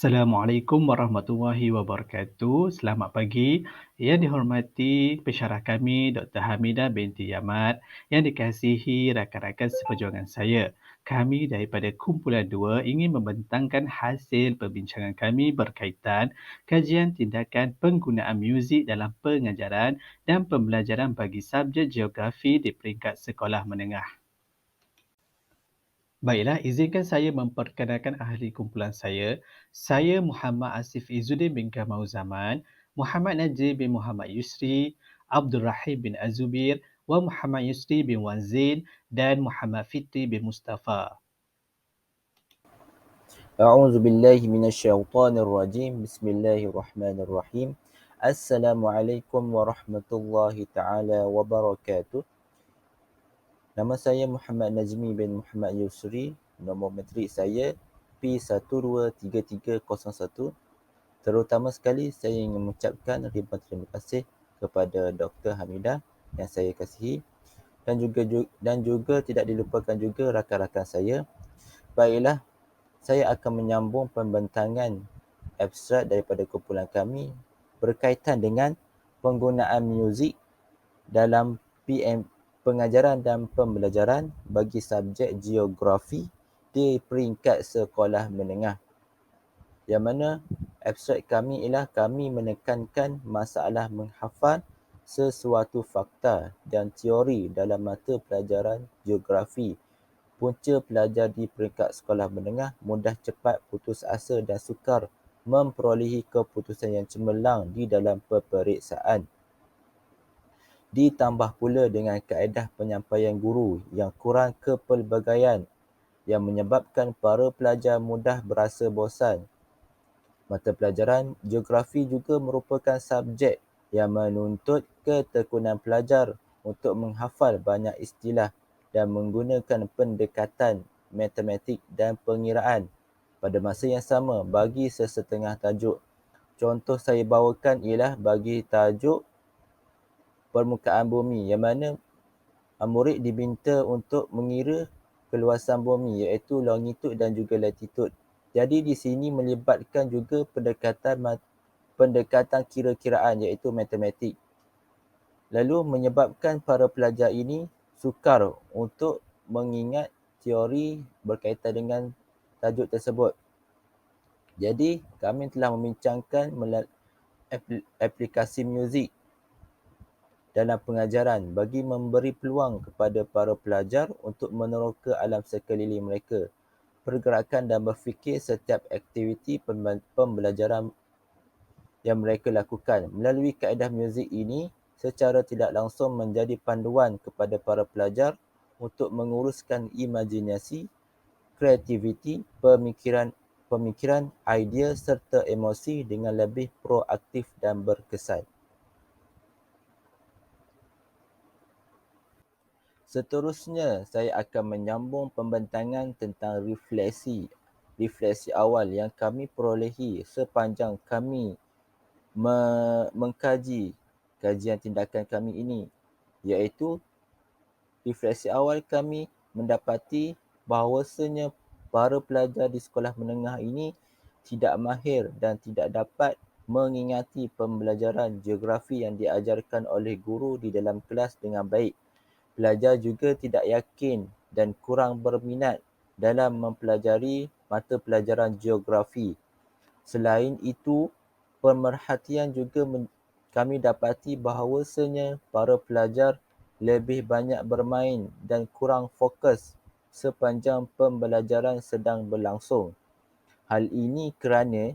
Assalamualaikum warahmatullahi wabarakatuh. Selamat pagi. Yang dihormati pensyarah kami Dr. Hamidah binti Yamad yang dikasihi rakan-rakan seperjuangan saya. Kami daripada kumpulan 2 ingin membentangkan hasil perbincangan kami berkaitan kajian tindakan penggunaan muzik dalam pengajaran dan pembelajaran bagi subjek geografi di peringkat sekolah menengah. Baiklah, izinkan saya memperkenalkan ahli kumpulan saya. Saya Muhammad Asif Izzuddin bin Kamal Zaman, Muhammad Najib bin Muhammad Yusri, Abdul Rahim bin Azubir, wa Muhammad Yusri bin Wanzin dan Muhammad Fitri bin Mustafa. أعوذ بالله من الشيطان الرجيم بسم الله الرحمن الرحيم السلام عليكم ورحمة الله تعالى وبركاته. Nama saya Muhammad Najmi bin Muhammad Yusri. Nombor matrik saya P123301. Terutama sekali saya ingin mengucapkan ribuan terima kasih kepada Dr. Hamidah yang saya kasihi dan juga tidak dilupakan juga rakan-rakan saya. Baiklah, saya akan menyambung pembentangan abstrak daripada kumpulan kami berkaitan dengan penggunaan muzik dalam pengajaran dan pembelajaran bagi subjek geografi di peringkat sekolah menengah. Yang mana abstrak kami ialah kami menekankan masalah menghafal sesuatu fakta dan teori dalam mata pelajaran geografi. Punca pelajar di peringkat sekolah menengah mudah cepat putus asa dan sukar memperolehi keputusan yang cemerlang di dalam peperiksaan. Ditambah pula dengan kaedah penyampaian guru yang kurang kepelbagaian yang menyebabkan para pelajar mudah berasa bosan. Mata pelajaran geografi juga merupakan subjek yang menuntut ketekunan pelajar untuk menghafal banyak istilah dan menggunakan pendekatan matematik dan pengiraan pada masa yang sama bagi sesetengah tajuk. Contoh saya bawakan ialah bagi tajuk permukaan bumi yang mana murid diminta untuk mengira keluasan bumi iaitu longitud dan juga latitud. Jadi di sini melibatkan juga pendekatan kira-kiraan iaitu matematik. Lalu menyebabkan para pelajar ini sukar untuk mengingat teori berkaitan dengan tajuk tersebut. Jadi kami telah membincangkan aplikasi muzik dalam pengajaran bagi memberi peluang kepada para pelajar untuk meneroka alam sekeliling mereka, pergerakan dan berfikir setiap aktiviti pembelajaran yang mereka lakukan. Melalui kaedah muzik ini, secara tidak langsung menjadi panduan kepada para pelajar untuk menguruskan imajinasi, kreativiti, pemikiran, idea serta emosi dengan lebih proaktif dan berkesan. Seterusnya, saya akan menyambung pembentangan tentang refleksi awal yang kami perolehi sepanjang kami mengkaji kajian tindakan kami ini, iaitu refleksi awal kami mendapati bahawasanya para pelajar di sekolah menengah ini tidak mahir dan tidak dapat mengingati pembelajaran geografi yang diajarkan oleh guru di dalam kelas dengan baik. Pelajar juga tidak yakin dan kurang berminat dalam mempelajari mata pelajaran geografi. Selain itu, pemerhatian juga kami dapati bahawasanya para pelajar lebih banyak bermain dan kurang fokus sepanjang pembelajaran sedang berlangsung. Hal ini kerana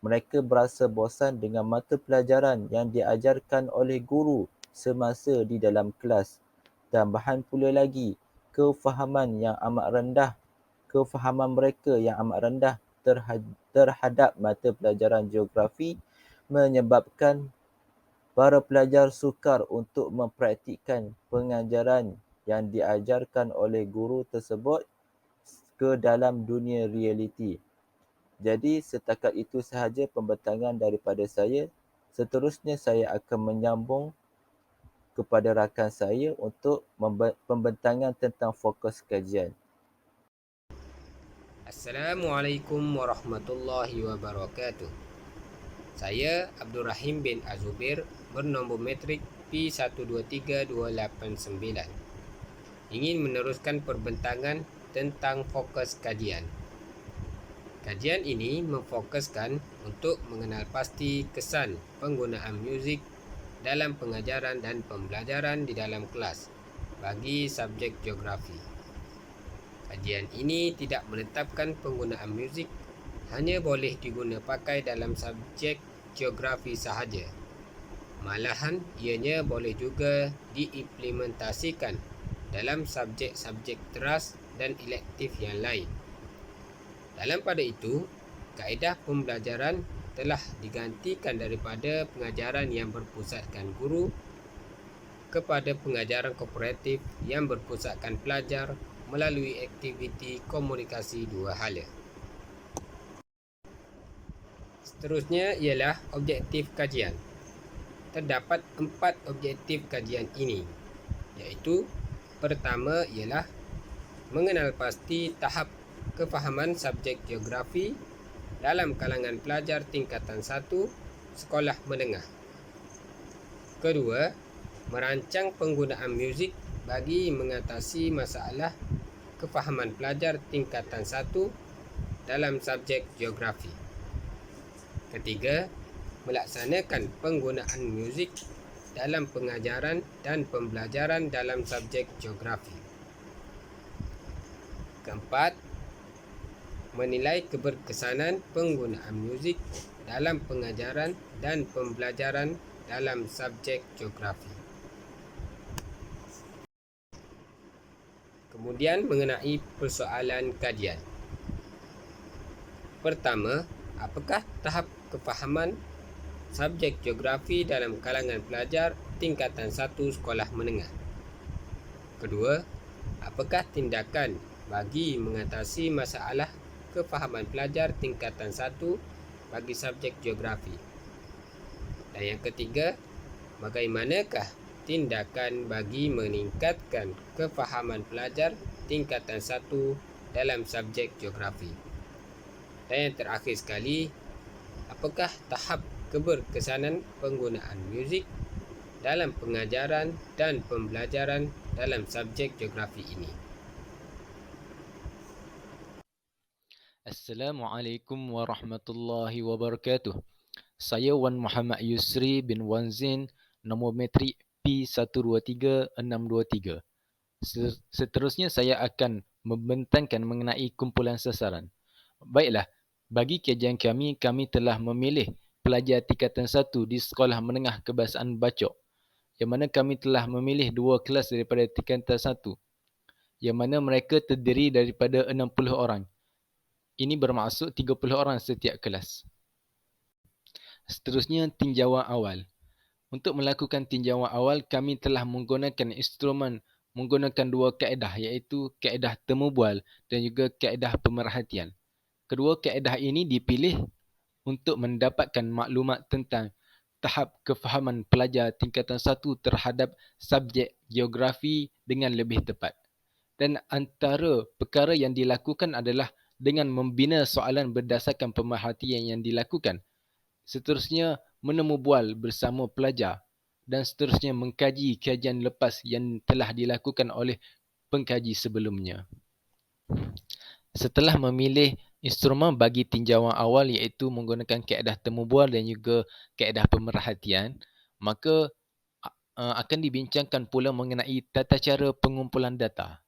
mereka berasa bosan dengan mata pelajaran yang diajarkan oleh guru semasa di dalam kelas. Tambahan pula lagi, kefahaman mereka yang amat rendah terhadap mata pelajaran geografi menyebabkan para pelajar sukar untuk mempraktikkan pengajaran yang diajarkan oleh guru tersebut ke dalam dunia realiti. Jadi setakat itu sahaja pembentangan daripada saya. Seterusnya saya akan menyambung kepada rakan saya untuk pembentangan tentang fokus kajian. Assalamualaikum warahmatullahi wabarakatuh. Saya Abdul Rahim bin Azubir bernombor metrik P123289. Ingin meneruskan perbincangan tentang fokus kajian. Kajian ini memfokuskan untuk mengenal pasti kesan penggunaan muzik dalam pengajaran dan pembelajaran di dalam kelas bagi subjek geografi. Kajian ini tidak menetapkan penggunaan muzik hanya boleh diguna pakai dalam subjek geografi sahaja. Malahan ianya boleh juga diimplementasikan dalam subjek-subjek teras dan elektif yang lain. Dalam pada itu, kaedah pembelajaran telah digantikan daripada pengajaran yang berpusatkan guru kepada pengajaran kooperatif yang berpusatkan pelajar melalui aktiviti komunikasi dua hala. Seterusnya ialah objektif kajian. Terdapat 4 objektif kajian ini, iaitu pertama ialah mengenal pasti tahap kefahaman subjek geografi dalam kalangan pelajar tingkatan 1 sekolah menengah. Kedua, merancang penggunaan muzik bagi mengatasi masalah kefahaman pelajar tingkatan 1 dalam subjek geografi. Ketiga, melaksanakan penggunaan muzik dalam pengajaran dan pembelajaran dalam subjek geografi. Keempat, menilai keberkesanan penggunaan muzik dalam pengajaran dan pembelajaran dalam subjek geografi. Kemudian mengenai persoalan kajian. Pertama, apakah tahap kefahaman subjek geografi dalam kalangan pelajar tingkatan 1 sekolah menengah? Kedua, apakah tindakan bagi mengatasi masalah kefahaman pelajar tingkatan 1 bagi subjek geografi? Dan yang ketiga, bagaimanakah tindakan bagi meningkatkan kefahaman pelajar tingkatan 1 dalam subjek geografi? Dan yang terakhir sekali, apakah tahap keberkesanan penggunaan muzik dalam pengajaran dan pembelajaran dalam subjek geografi ini? Assalamualaikum warahmatullahi wabarakatuh. Saya Wan Muhammad Yusri bin Wan Zain, nombor metrik P123623. Seterusnya saya akan membentangkan mengenai kumpulan sasaran. Baiklah, bagi kajian kami telah memilih pelajar tingkatan 1 di Sekolah Menengah Kebahasaan Bacok, yang mana kami telah memilih 2 kelas daripada tingkatan 1, yang mana mereka terdiri daripada 60 orang. Ini bermaksud 30 orang setiap kelas. Seterusnya, tinjauan awal. Untuk melakukan tinjauan awal, kami telah menggunakan instrumen menggunakan 2 kaedah, iaitu kaedah temu bual dan juga kaedah pemerhatian. Kedua kaedah ini dipilih untuk mendapatkan maklumat tentang tahap kefahaman pelajar tingkatan 1 terhadap subjek geografi dengan lebih tepat. Dan antara perkara yang dilakukan adalah dengan membina soalan berdasarkan pemerhatian yang dilakukan. Seterusnya, menemu bual bersama pelajar, dan seterusnya mengkaji kajian lepas yang telah dilakukan oleh pengkaji sebelumnya. Setelah memilih instrumen bagi tinjauan awal, iaitu menggunakan kaedah temu bual dan juga kaedah pemerhatian, maka akan dibincangkan pula mengenai tata cara pengumpulan data.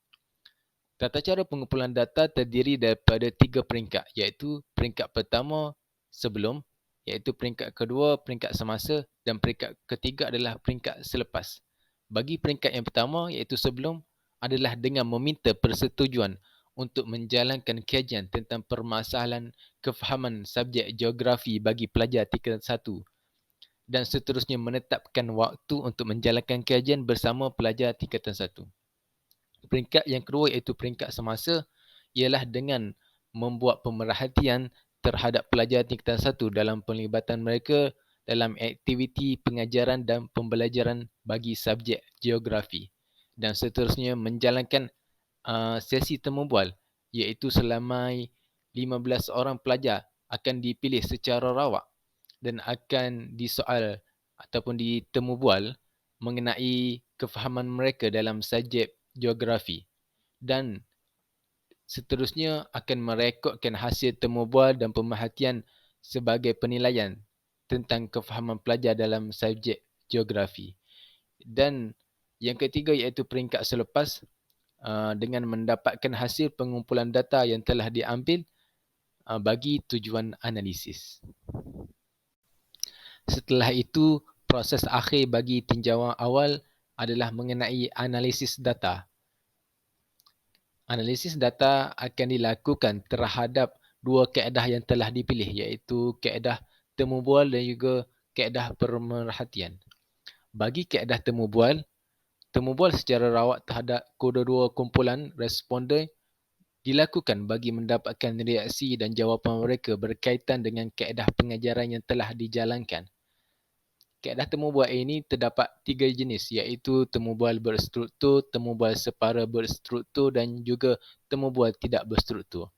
Tata cara pengumpulan data terdiri daripada 3 peringkat, iaitu peringkat pertama sebelum, iaitu peringkat kedua peringkat semasa, dan peringkat ketiga adalah peringkat selepas. Bagi peringkat yang pertama, iaitu sebelum, adalah dengan meminta persetujuan untuk menjalankan kajian tentang permasalahan kefahaman subjek geografi bagi pelajar tingkatan 1, dan seterusnya menetapkan waktu untuk menjalankan kajian bersama pelajar tingkatan 1. Peringkat yang kedua, iaitu peringkat semasa, ialah dengan membuat pemerhatian terhadap pelajar tingkatan 1 dalam penglibatan mereka dalam aktiviti pengajaran dan pembelajaran bagi subjek geografi, dan seterusnya menjalankan sesi temu bual, iaitu selama 15 orang pelajar akan dipilih secara rawak dan akan disoal ataupun ditemu bual mengenai kefahaman mereka dalam subjek geografi, dan seterusnya akan merekodkan hasil temu bual dan pemerhatian sebagai penilaian tentang kefahaman pelajar dalam subjek geografi. Dan yang ketiga iaitu peringkat selepas, dengan mendapatkan hasil pengumpulan data yang telah diambil bagi tujuan analisis. Setelah itu, proses akhir bagi tinjauan awal adalah mengenai analisis data. Analisis data akan dilakukan terhadap dua kaedah yang telah dipilih, iaitu kaedah temu bual dan juga kaedah pemerhatian. Bagi kaedah temu bual secara rawak terhadap kedua-dua kumpulan responden dilakukan bagi mendapatkan reaksi dan jawapan mereka berkaitan dengan kaedah pengajaran yang telah dijalankan. Kaedah temu bual ini terdapat 3 jenis, iaitu temu bual berstruktur, temu bual separa berstruktur dan juga temu bual tidak berstruktur.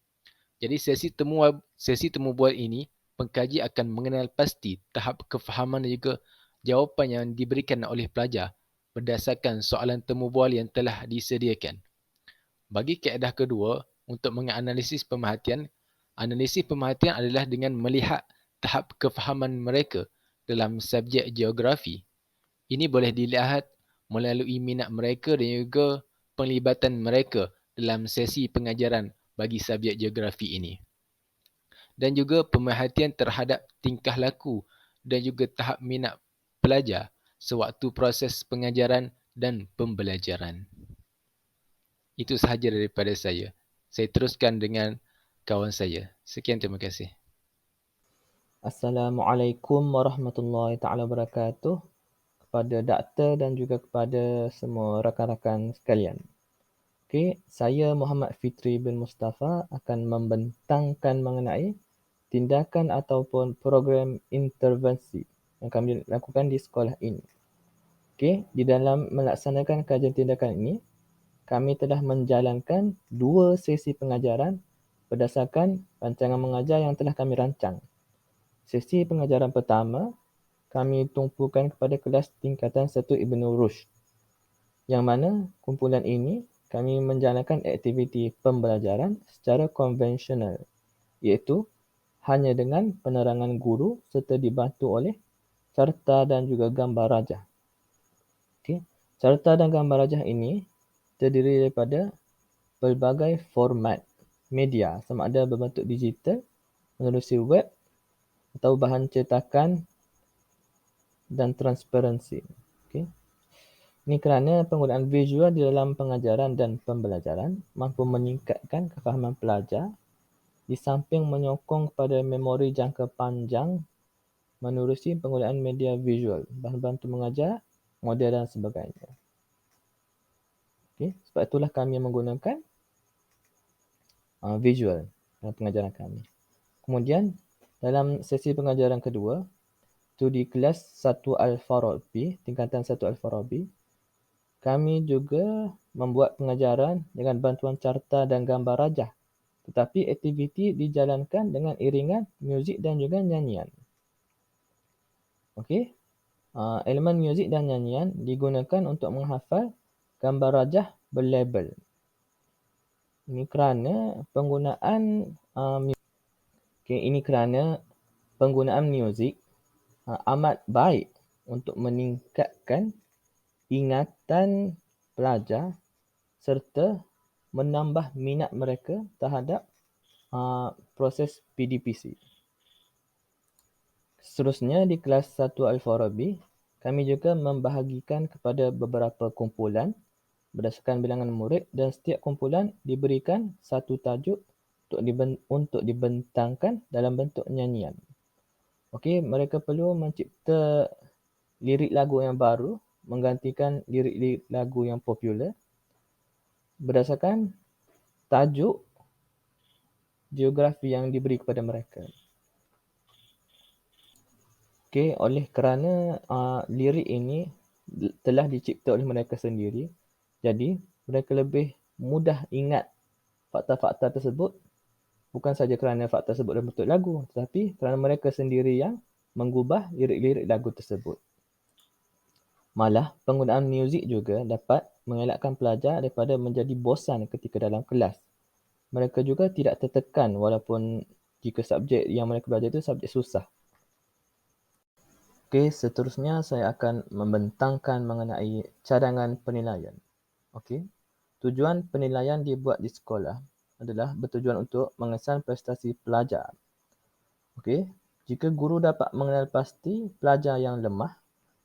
Jadi sesi temu bual ini, pengkaji akan mengenal pasti tahap kefahaman dan juga jawapan yang diberikan oleh pelajar berdasarkan soalan temu bual yang telah disediakan. Bagi kaedah kedua, untuk menganalisis pemerhatian, analisis pemerhatian adalah dengan melihat tahap kefahaman mereka dalam subjek geografi. Ini boleh dilihat melalui minat mereka dan juga penglibatan mereka dalam sesi pengajaran bagi subjek geografi ini. Dan juga pemerhatian terhadap tingkah laku dan juga tahap minat pelajar sewaktu proses pengajaran dan pembelajaran. Itu sahaja daripada saya. Saya teruskan dengan kawan saya. Sekian, terima kasih. Assalamualaikum warahmatullahi taala wabarakatuh kepada doktor dan juga kepada semua rakan-rakan sekalian. Okey, saya Muhammad Fitri bin Mustafa akan membentangkan mengenai tindakan ataupun program intervensi yang kami lakukan di sekolah ini. Okey, di dalam melaksanakan kajian tindakan ini, kami telah menjalankan 2 sesi pengajaran berdasarkan rancangan mengajar yang telah kami rancang. Sesi pengajaran pertama, kami tumpukan kepada kelas tingkatan 1 Ibn Rushd, yang mana kumpulan ini kami menjalankan aktiviti pembelajaran secara konvensional, iaitu hanya dengan penerangan guru serta dibantu oleh carta dan juga gambar rajah. Okay. Carta dan gambar rajah ini terdiri daripada pelbagai format media, sama ada berbentuk digital, menerusi web atau bahan cetakan dan transparansi. Okay. Ini kerana penggunaan visual di dalam pengajaran dan pembelajaran mampu meningkatkan kefahaman pelajar di samping menyokong kepada memori jangka panjang menerusi penggunaan media visual, bahan bantu mengajar, model dan sebagainya. Okay. Sebab itulah kami menggunakan visual dalam pengajaran kami. Kemudian dalam sesi pengajaran kedua, itu di kelas 1 Al-Farabi, tingkatan 1 Al-Farabi, kami juga membuat pengajaran dengan bantuan carta dan gambar rajah. Tetapi aktiviti dijalankan dengan iringan muzik dan juga nyanyian. Okey. Elemen muzik dan nyanyian digunakan untuk menghafal gambar rajah berlabel. Ini kerana penggunaan muzik amat baik untuk meningkatkan ingatan pelajar serta menambah minat mereka terhadap proses PDPC. Seterusnya di kelas 1 Al-Farabi, kami juga membahagikan kepada beberapa kumpulan berdasarkan bilangan murid dan setiap kumpulan diberikan satu tajuk untuk dibentangkan dalam bentuk nyanyian. Okey, mereka perlu mencipta lirik lagu yang baru menggantikan lirik-lirik lagu yang popular berdasarkan tajuk geografi yang diberi kepada mereka. Okey, oleh kerana lirik ini telah dicipta oleh mereka sendiri, jadi mereka lebih mudah ingat fakta-fakta tersebut bukan saja kerana fakta tersebut dalam bentuk lagu, tetapi kerana mereka sendiri yang mengubah lirik-lirik lagu tersebut. Malah, penggunaan muzik juga dapat mengelakkan pelajar daripada menjadi bosan ketika dalam kelas. Mereka juga tidak tertekan walaupun jika subjek yang mereka belajar itu subjek susah. Okey, seterusnya saya akan membentangkan mengenai cadangan penilaian. Okey. Tujuan penilaian dibuat di sekolah adalah bertujuan untuk mengesan prestasi pelajar. Okey. Jika guru dapat mengenal pasti pelajar yang lemah,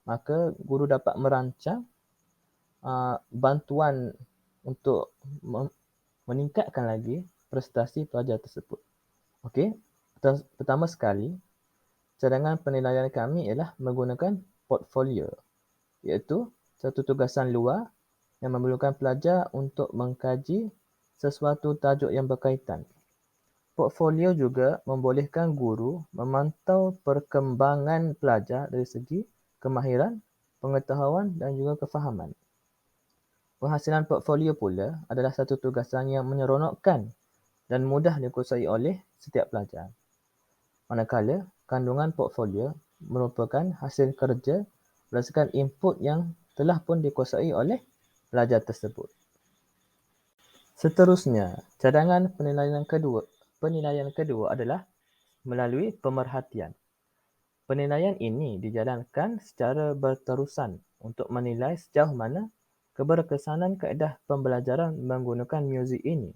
maka guru dapat merancang bantuan untuk meningkatkan lagi prestasi pelajar tersebut. Okey. Pertama sekali, cadangan penilaian kami ialah menggunakan portfolio, iaitu satu tugasan luar yang memerlukan pelajar untuk mengkaji sesuatu tajuk yang berkaitan. Portfolio juga membolehkan guru memantau perkembangan pelajar dari segi kemahiran, pengetahuan dan juga kefahaman. Penghasilan portfolio pula adalah satu tugasan yang menyeronokkan dan mudah dikuasai oleh setiap pelajar. Manakala kandungan portfolio merupakan hasil kerja berdasarkan input yang telah pun dikuasai oleh pelajar tersebut. Seterusnya, cadangan penilaian kedua adalah melalui pemerhatian. Penilaian ini dijalankan secara berterusan untuk menilai sejauh mana keberkesanan kaedah pembelajaran menggunakan muzik ini.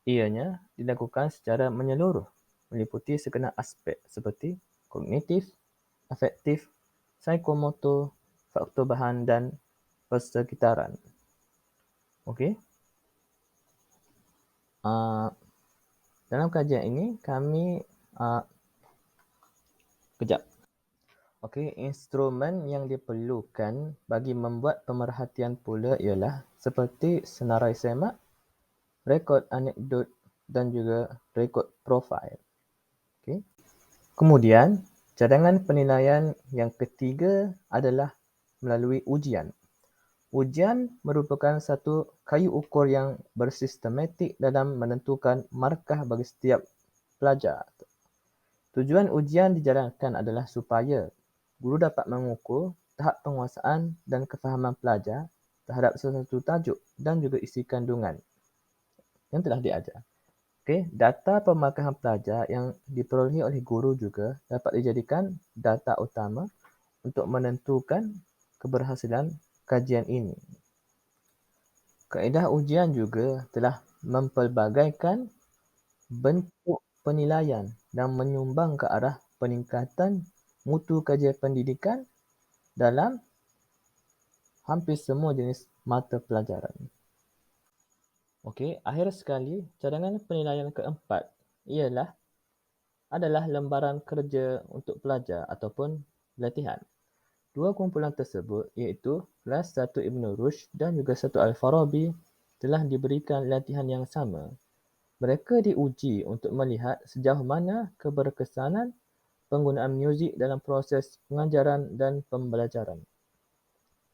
Ianya dilakukan secara menyeluruh, meliputi segenap aspek seperti kognitif, afektif, psikomotor, faktor bahan dan persekitaran. Okey. Dalam kajian ini kami instrumen yang diperlukan bagi membuat pemerhatian pula ialah seperti senarai semak, rekod anekdot dan juga rekod profil. Okey. Kemudian, cadangan penilaian yang ketiga adalah melalui ujian. Ujian merupakan satu kayu ukur yang bersistematik dalam menentukan markah bagi setiap pelajar. Tujuan ujian dijalankan adalah supaya guru dapat mengukur tahap penguasaan dan kefahaman pelajar terhadap sesuatu tajuk dan juga isi kandungan yang telah diajar. Okey, data pemarkahan pelajar yang diperolehi oleh guru juga dapat dijadikan data utama untuk menentukan keberhasilan kajian ini. Kaedah ujian juga telah mempelbagaikan bentuk penilaian dan menyumbang ke arah peningkatan mutu kajian pendidikan dalam hampir semua jenis mata pelajaran. Okey, akhir sekali, cadangan penilaian keempat adalah lembaran kerja untuk pelajar ataupun latihan. Dua kumpulan tersebut iaitu kelas 1 Ibn Rushd dan juga 1 Al-Farabi telah diberikan latihan yang sama. Mereka diuji untuk melihat sejauh mana keberkesanan penggunaan muzik dalam proses pengajaran dan pembelajaran.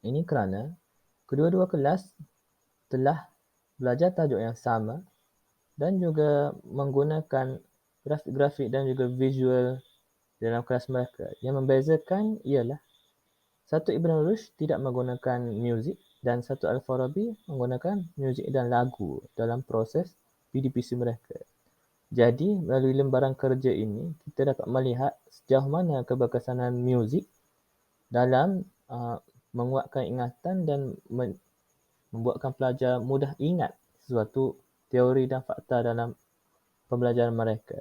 Ini kerana kedua-dua kelas telah belajar tajuk yang sama dan juga menggunakan grafik-grafik dan juga visual dalam kelas mereka. Yang membezakan ialah satu Ibn Rushd tidak menggunakan muzik dan satu Al-Farabi menggunakan muzik dan lagu dalam proses PDPC mereka. Jadi, melalui lembaran kerja ini, kita dapat melihat sejauh mana keberkesanan muzik dalam menguatkan ingatan dan membuatkan pelajar mudah ingat sesuatu teori dan fakta dalam pembelajaran mereka.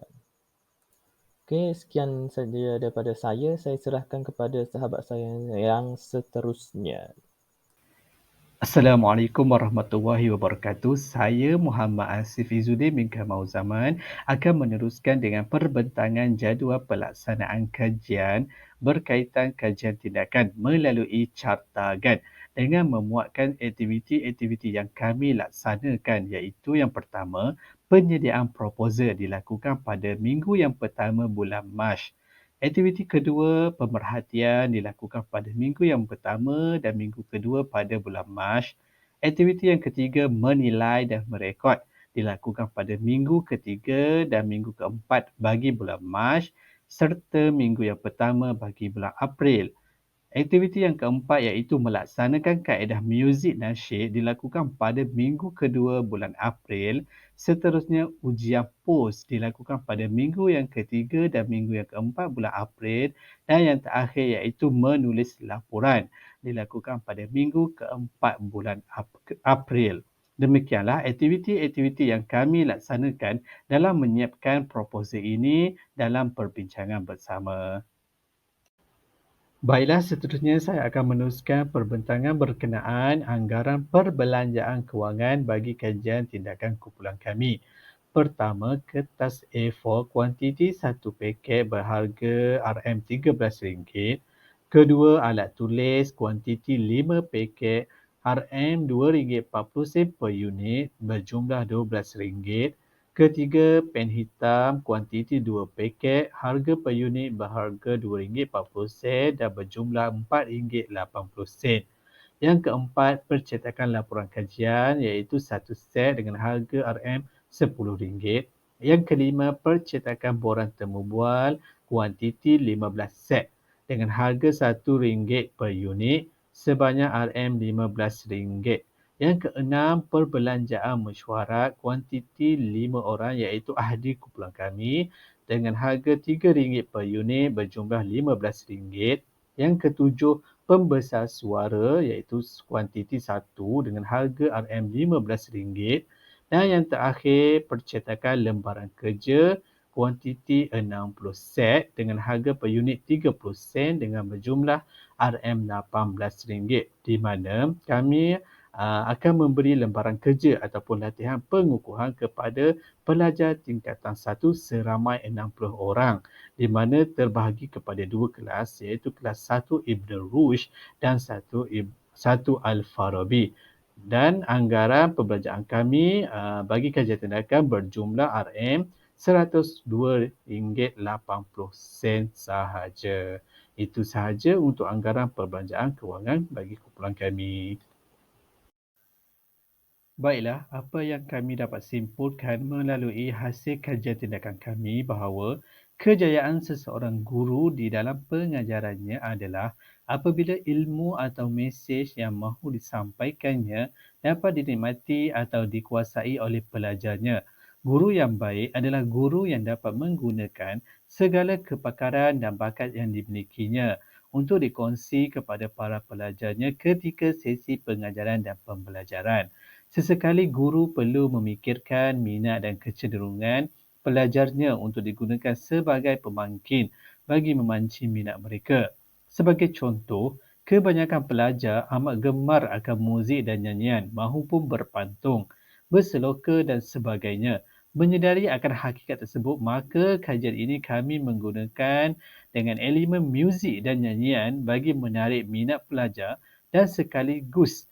Okey, sekian saja daripada saya. Saya serahkan kepada sahabat saya yang seterusnya. Assalamualaikum warahmatullahi wabarakatuh. Saya Muhammad Asif Izzuddin bin Kamal Zaman akan meneruskan dengan perbentangan jadual pelaksanaan kajian berkaitan kajian tindakan melalui cartagan dengan memuatkan aktiviti-aktiviti yang kami laksanakan, iaitu yang pertama, penyediaan proposal dilakukan pada minggu yang pertama bulan Mac. Aktiviti kedua, pemerhatian dilakukan pada minggu yang pertama dan minggu kedua pada bulan Mac. Aktiviti yang ketiga, menilai dan merekod dilakukan pada minggu ketiga dan minggu keempat bagi bulan Mac serta minggu yang pertama bagi bulan April. Aktiviti yang keempat iaitu melaksanakan kaedah muzik nasyid dilakukan pada minggu kedua bulan April. Seterusnya, ujian POS dilakukan pada minggu yang ketiga dan minggu yang keempat bulan April. Dan yang terakhir iaitu menulis laporan dilakukan pada minggu keempat bulan April. Demikianlah aktiviti-aktiviti yang kami laksanakan dalam menyiapkan proposal ini dalam perbincangan bersama. Baiklah, seterusnya saya akan meneruskan perbentangan berkenaan anggaran perbelanjaan kewangan bagi kajian tindakan kumpulan kami. Pertama, kertas A4 kuantiti 1 paket berharga RM13. Kedua, alat tulis kuantiti 5 paket RM2.40 per unit berjumlah RM12. Ketiga, pen hitam kuantiti 2 paket, harga per unit berharga RM2.40 dan berjumlah RM4.80. Yang keempat, percetakan laporan kajian iaitu 1 set dengan harga RM10. Yang kelima, percetakan borang temu bual kuantiti 15 set dengan harga RM1 per unit sebanyak RM15. Yang keenam, perbelanjaan mesyuarat kuantiti 5 orang iaitu ahli kumpulan kami dengan harga RM3 per unit berjumlah RM15. Yang ketujuh, pembesar suara iaitu kuantiti 1 dengan harga RM15. Dan yang terakhir, percetakan lembaran kerja kuantiti 60 set dengan harga per unit 30 sen dengan berjumlah RM18, di mana kami akan memberi lembaran kerja ataupun latihan pengukuhan kepada pelajar tingkatan 1 seramai 60 orang di mana terbahagi kepada 2 kelas iaitu kelas 1 Ibn Rushd dan 1 Al-Farabi. Dan anggaran perbelanjaan kami bagi kajian tindakan berjumlah RM102.80 sahaja. Itu sahaja untuk anggaran perbelanjaan kewangan bagi kumpulan kami. Baiklah, apa yang kami dapat simpulkan melalui hasil kajian tindakan kami bahawa kejayaan seseorang guru di dalam pengajarannya adalah apabila ilmu atau mesej yang mahu disampaikannya dapat dinikmati atau dikuasai oleh pelajarnya. Guru yang baik adalah guru yang dapat menggunakan segala kepakaran dan bakat yang dimilikinya untuk dikongsi kepada para pelajarnya ketika sesi pengajaran dan pembelajaran. Sesekali guru perlu memikirkan minat dan kecenderungan pelajarnya untuk digunakan sebagai pemangkin bagi memancing minat mereka. Sebagai contoh, kebanyakan pelajar amat gemar akan muzik dan nyanyian mahupun berpantun, berseloka dan sebagainya. Menyedari akan hakikat tersebut, maka kajian ini kami menggunakan dengan elemen muzik dan nyanyian bagi menarik minat pelajar dan sekaligus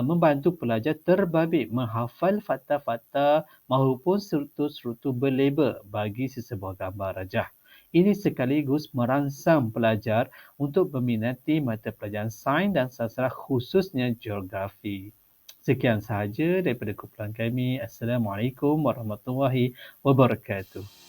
membantu pelajar terbabit menghafal fakta-fakta mahupun struktur-struktur berlabel bagi sesebuah gambar rajah. Ini sekaligus merangsang pelajar untuk meminati mata pelajaran sains dan sastra khususnya geografi. Sekian sahaja daripada kumpulan kami. Assalamualaikum warahmatullahi wabarakatuh.